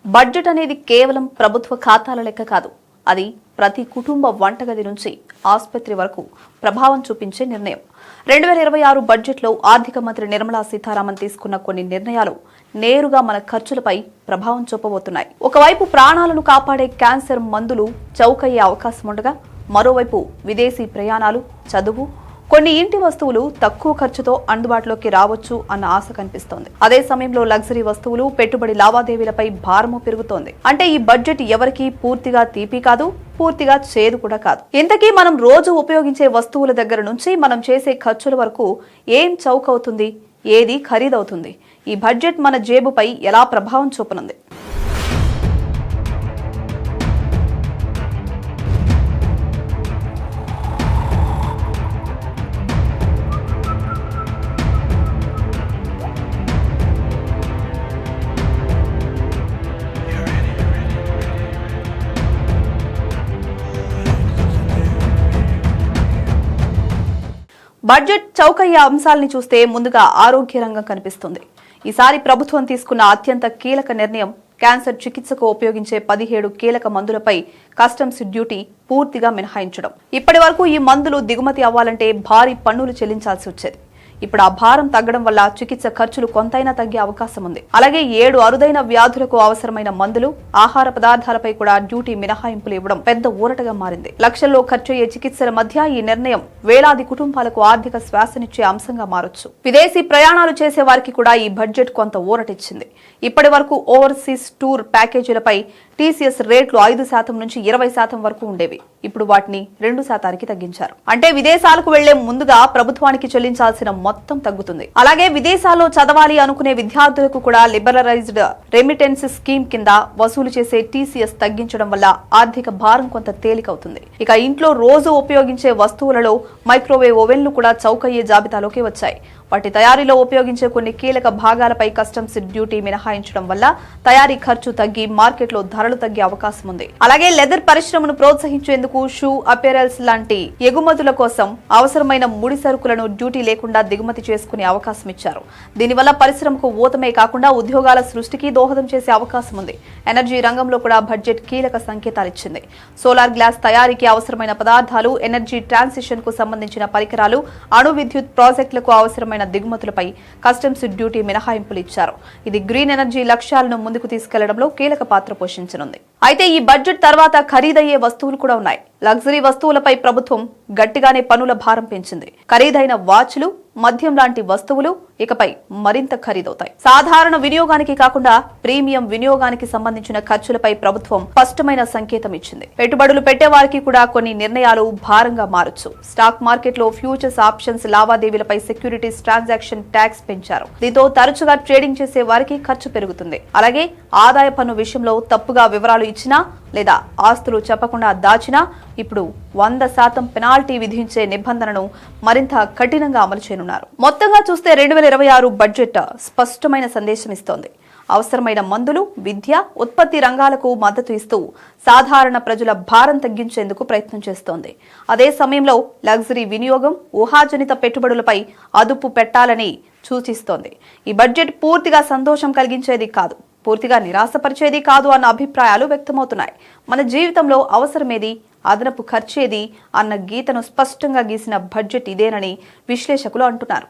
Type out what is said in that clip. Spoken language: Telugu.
బడ్జెట్ అనేది కేవలం ప్రభుత్వ ఖాతాల లెక్క కాదు. అది ప్రతి కుటుంబ వంటగది నుంచి ఆసుపత్రి వరకు ప్రభావం చూపించే నిర్ణయం. 2026 బడ్జెట్లో ఆర్థిక మంత్రి నిర్మలా సీతారామన్ తీసుకున్న కొన్ని నిర్ణయాలు నేరుగా మన ఖర్చులపై ప్రభావం చూపబోతున్నాయి. ఒకవైపు ప్రాణాలను కాపాడే క్యాన్సర్ మందులు చౌకయ్యే అవకాశం ఉండగా, మరోవైపు విదేశీ ప్రయాణాలు, చదువు, కొన్ని ఇంటి వస్తువులు తక్కువ ఖర్చుతో అందుబాటులోకి రావచ్చు అన్న ఆశ కనిపిస్తోంది. అదే సమయంలో లగ్జరీ వస్తువులు, పెట్టుబడి లావాదేవీలపై భారము పెరుగుతోంది. అంటే ఈ బడ్జెట్ ఎవరికీ పూర్తిగా తీపి కాదు, పూర్తిగా చేదు కూడా కాదు. ఇంతకీ మనం రోజు ఉపయోగించే వస్తువుల దగ్గర నుంచి మనం చేసే ఖర్చుల వరకు ఏం చౌకవుతుంది, ఏది ఖరీదవుతుంది? ఈ బడ్జెట్ మన జేబుపై ఎలా ప్రభావం చూపనుంది? బడ్జెట్ చౌకయ్యే అంశాలని చూస్తే ముందుగా ఆరోగ్య రంగం కనిపిస్తుంది. ఈసారి ప్రభుత్వం తీసుకున్న అత్యంత కీలక నిర్ణయం క్యాన్సర్ చికిత్సకు ఉపయోగించే 17 కీలక మందులపై కస్టమ్స్ డ్యూటీ పూర్తిగా మినహాయించడం. ఇప్పటి వరకు ఈ మందులు దిగుమతి అవ్వాలంటే భారీ పన్నులు చెల్లించాల్సి వచ్చేది. ఇప్పుడు ఆ భారం తగ్గడం వల్ల చికిత్స ఖర్చులు కొంతైనా తగ్గే అవకాశం ఉంది. అలాగే 7 అరుదైన వ్యాధులకు అవసరమైన మందులు, ఆహార పదార్థాలపై కూడా డ్యూటీ మినహాయింపులు ఇవ్వడం పెద్ద ఊరటగా మారింది. లక్షల్లో ఖర్చయ్యే చికిత్సల మధ్య ఈ నిర్ణయం వేలాది కుటుంబాలకు ఆర్థిక శ్వాసనిచ్చే అంశంగా మారొచ్చు. విదేశీ ప్రయాణాలు చేసే వారికి కూడా ఈ బడ్జెట్ కొంత ఊరటిచ్చింది. ఇప్పటి వరకు ఓవర్సీస్ టూర్ ప్యాకేజీలపై టీసీఎస్ రేట్లు 5% నుంచి 20% వరకు ఉండేవి. ఇప్పుడు వాటిని 2%కి తగ్గించారు. అంటే విదేశాలకు వెళ్లే ముందుగా ప్రభుత్వానికి చెల్లించాల్సిన మొత్తం తగ్గుతుంది. అలాగే విదేశాల్లో చదవాలి అనుకునే విద్యార్థులకు కూడా లిబరలైజ్డ్ రెమిటెన్స్ స్కీమ్ కింద వసూలు చేసే టీసీఎస్ తగ్గించడం వల్ల ఆర్థిక భారం కొంత తేలికవుతుంది. ఇక ఇంట్లో రోజు ఉపయోగించే వస్తువులలో మైక్రోవేవ్ ఓవెన్లు కూడా చౌకయ్యే జాబితాలోకి వచ్చాయి. వాటి తయారీలో ఉపయోగించే కొన్ని కీలక భాగాలపై కస్టమ్స్ డ్యూటీ మినహాయించడం వల్ల తయారీ ఖర్చు తగ్గి మార్కెట్లో ధరలు తగ్గే అవకాశం ఉంది. అలాగే లెదర్ పరిశ్రమను ప్రోత్సహించేందుకు షూ, అపెరల్స్ లాంటి ఎగుమతుల కోసం అవసరమైన ముడి సరుకులను డ్యూటీ లేకుండా దిగుమతి చేసుకునే అవకాశం ఇచ్చారు. దీనివల్ల పరిశ్రమకు ఊతమే కాకుండా ఉద్యోగాల సృష్టికి దోహదం చేసే అవకాశం ఉంది. ఎనర్జీ రంగంలో కూడా బడ్జెట్ కీలక సంకేతాలిచ్చింది. సోలార్ గ్లాస్ తయారీకి అవసరమైన పదార్థాలు, ఎనర్జీ ట్రాన్సిషన్ కు సంబంధించిన పరికరాలు, అణు విద్యుత్ ప్రాజెక్టులకు అవసరమైన దిగుమతులపై కస్టమ్స్ డ్యూటీ మినహాయింపులు ఇచ్చారు. ఇది గ్రీన్ ఎనర్జీ లక్ష్యాలను ముందుకు తీసుకెళ్లడంలో కీలక పాత్ర పోషించనుంది. అయితే ఈ బడ్జెట్ తర్వాత ఖరీదయ్యే వస్తువులు కూడా ఉన్నాయి. లగ్జరీ వస్తువులపై ప్రభుత్వం గట్టిగానే పన్నుల భారం పెంచింది. ఖరీదైన వాచ్లు, మద్యం లాంటి వస్తువులు ఇకపై మరింత ఖరీదవుతాయి. సాధారణ వినియోగానికి కాకుండా ప్రీమియం వినియోగానికి సంబంధించిన ఖర్చులపై ప్రభుత్వం స్పష్టమైన సంకేతం ఇచ్చింది. పెట్టుబడులు పెట్టేవారికి కూడా కొన్ని నిర్ణయాలు భారంగా మారొచ్చు. స్టాక్ మార్కెట్లో ఫ్యూచర్స్ ఆప్షన్స్ లావాదేవీలపై సెక్యూరిటీస్ ట్రాన్సాక్షన్ ట్యాక్స్ పెంచారు. దీంతో తరచుగా ట్రేడింగ్ చేసే వారికి ఖర్చు పెరుగుతుంది. అలాగే ఆదాయ పన్ను విషయంలో తప్పుగా వివరాలు ఇచ్చినా లేదా ఆస్తులు చెప్పకుండా దాచినా ఇప్పుడు 100% పెనాల్టీ విధించే నిబంధనను మరింత కఠినంగా అమలు చేయనున్నారు. మొత్తంగా చూస్తే 2026 బడ్జెట్ స్పష్టమైన సందేశం ఇస్తోంది. అవసరమైన మందులు, విద్య, ఉత్పత్తి రంగాలకు మద్దతు ఇస్తూ సాధారణ ప్రజల భారం తగ్గించేందుకు ప్రయత్నం చేస్తోంది. అదే సమయంలో లగ్జరీ వినియోగం, ఊహాజనిత పెట్టుబడులపై అదుపు పెట్టాలని సూచిస్తోంది. ఈ బడ్జెట్ పూర్తిగా సంతోషం కలిగించేది కాదు, పూర్తిగా నిరాశపరిచేది కాదు అన్న అభిప్రాయాలు వ్యక్తమవుతున్నాయి. మన జీవితంలో అవసరమేది, అదనపు ఖర్చేది అన్న గీతను స్పష్టంగా గీసిన బడ్జెట్ ఇదేనని విశ్లేషకులు అంటున్నారు.